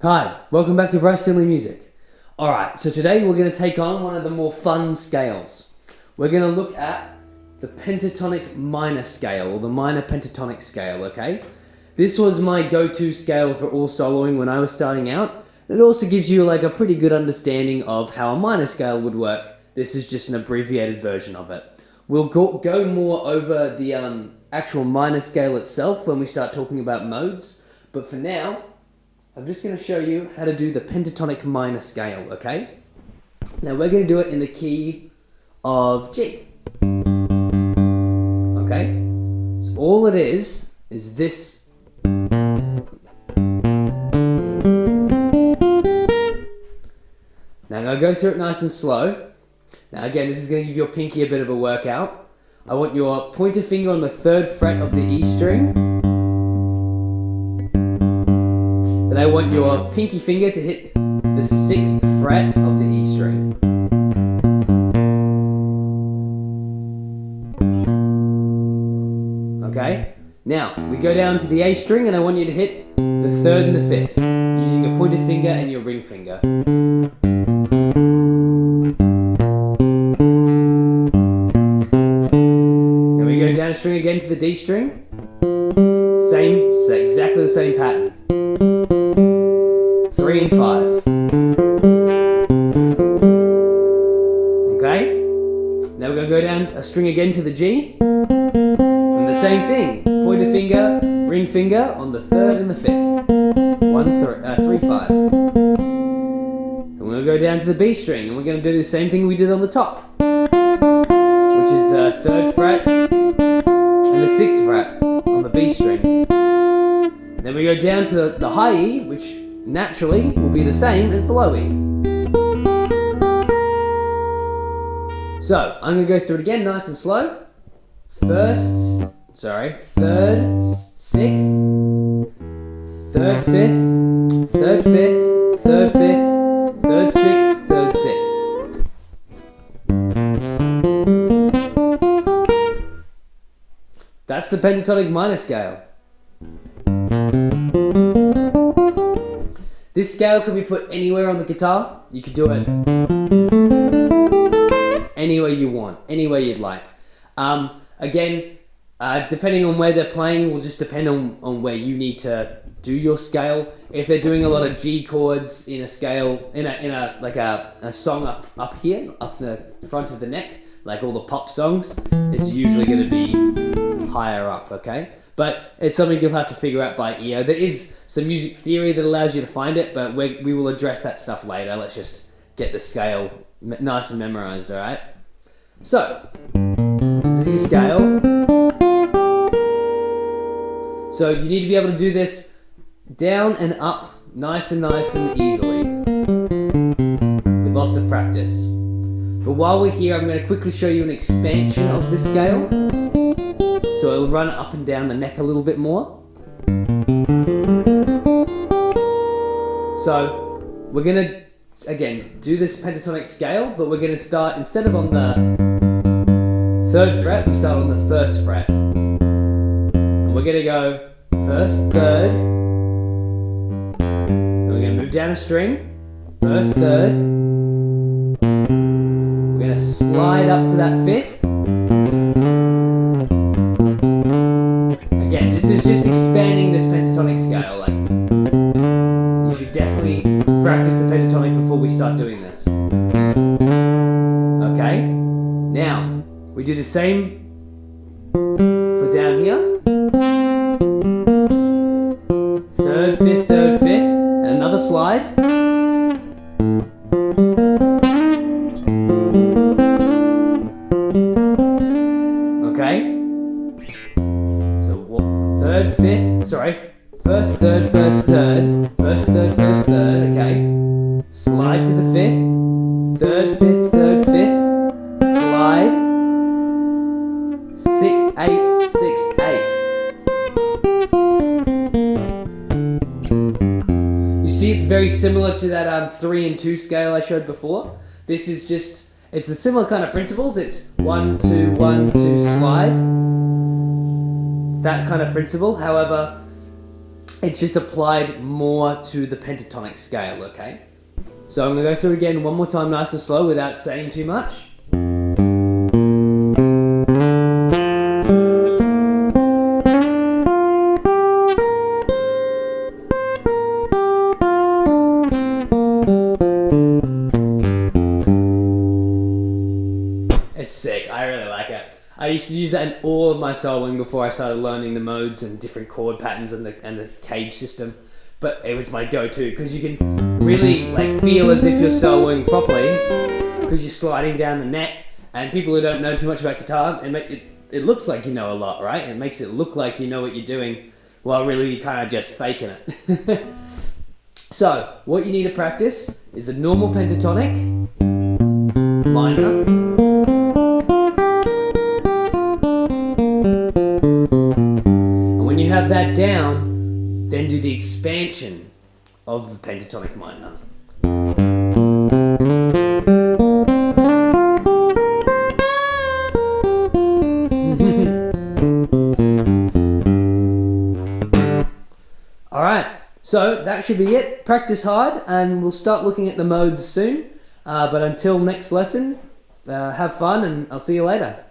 Hi, welcome back to Bryce Tinley Music. Alright, so today we're going to take on one of the more fun scales. We're going to look at the Pentatonic Minor scale, or the minor pentatonic scale, okay? This was my go-to scale for all soloing when I was starting out. It also gives you like a pretty good understanding of how a minor scale would work. This is just an abbreviated version of it. We'll go more over the actual minor scale itself when we start talking about modes, but for now, I'm just going to show you how to do the pentatonic minor scale, okay? Now we're going to do it in the key of G. Okay? So all it is this. Now I'm going to go through it nice and slow. Now again, this is going to give your pinky a bit of a workout. I want your pointer finger on the 3rd fret of the E string. Then I want your pinky finger to hit the 6th fret of the E string. Okay? Now, we go down to the A string and I want you to hit the 3rd and the 5th, using your pointer finger and your ring finger. Then we go down a string again to the D string. Exactly the same pattern. 3 and 5. Okay? Now we're going to go down a string again to the G. And the same thing. Pointer finger, ring finger on the 3rd and the 5th. 3, 5. And we're going to go down to the B string. And we're going to do the same thing we did on the top. Which is the 3rd fret and the 6th fret on the B string. Then we go down to the high E, which naturally will be the same as the low E. So, I'm going to go through it again nice and slow. 3rd, 6th, 3rd, 5th, 3rd, 5th, 3rd, 5th, 3rd, 6th, 3rd, 6th. That's the pentatonic minor scale. This scale can be put anywhere on the guitar. You could do it any way you want, any way you'd like. Again, depending on where they're playing will just depend on where you need to do your scale. If they're doing a lot of G chords in a scale, in a song up here, up the front of the neck, like all the pop songs, it's usually going to be higher up, okay? But it's something you'll have to figure out by ear. There is some music theory that allows you to find it, but we will address that stuff later. Let's just get the scale nice and memorized, alright? So, this is your scale. So you need to be able to do this down and up nice and easily with lots of practice. But while we're here, I'm going to quickly show you an expansion of this scale. So it'll run up and down the neck a little bit more. So we're going to, again, do this pentatonic scale, but we're going to start, instead of on the 3rd fret, we start on the 1st fret. And we're going to go 1st, 3rd. Then we're going to move down a string. 1st, 3rd. We're going to slide up to that 5th. Again, this is just expanding this pentatonic scale. Like, you should definitely practice the pentatonic before we start doing this. Okay? Now, we do the same for down here. 3rd, 5th, 3rd, 5th, and another slide. Okay? 3rd, 5th, sorry, 1st, 3rd, 1st, 3rd, 1st, 3rd, 1st, 3rd, okay. Slide to the 5th, 3rd, 5th, 3rd, 5th, slide, 6th, 8th, 6th, 8th. You see it's very similar to that 3 and 2 scale I showed before. This is just, it's the similar kind of principles. It's 1, 2, 1, 2, slide. That kind of principle. However, It's just applied more to the pentatonic scale, okay? So I'm going to go through again one more time nice and slow without saying too much. It's sick, I really like it. I used to use that in all of my soloing before I started learning the modes and different chord patterns and the cage system. But it was my go-to because you can really like feel as if you're soloing properly because you're sliding down the neck. And people who don't know too much about guitar, it looks like you know a lot, right? It makes it look like you know what you're doing while really you're kind of just faking it. So what you need to practice is the normal pentatonic minor. Have that down, then do the expansion of the pentatonic minor. Alright, so that should be it. Practice hard and we'll start looking at the modes soon. But until next lesson, have fun and I'll see you later.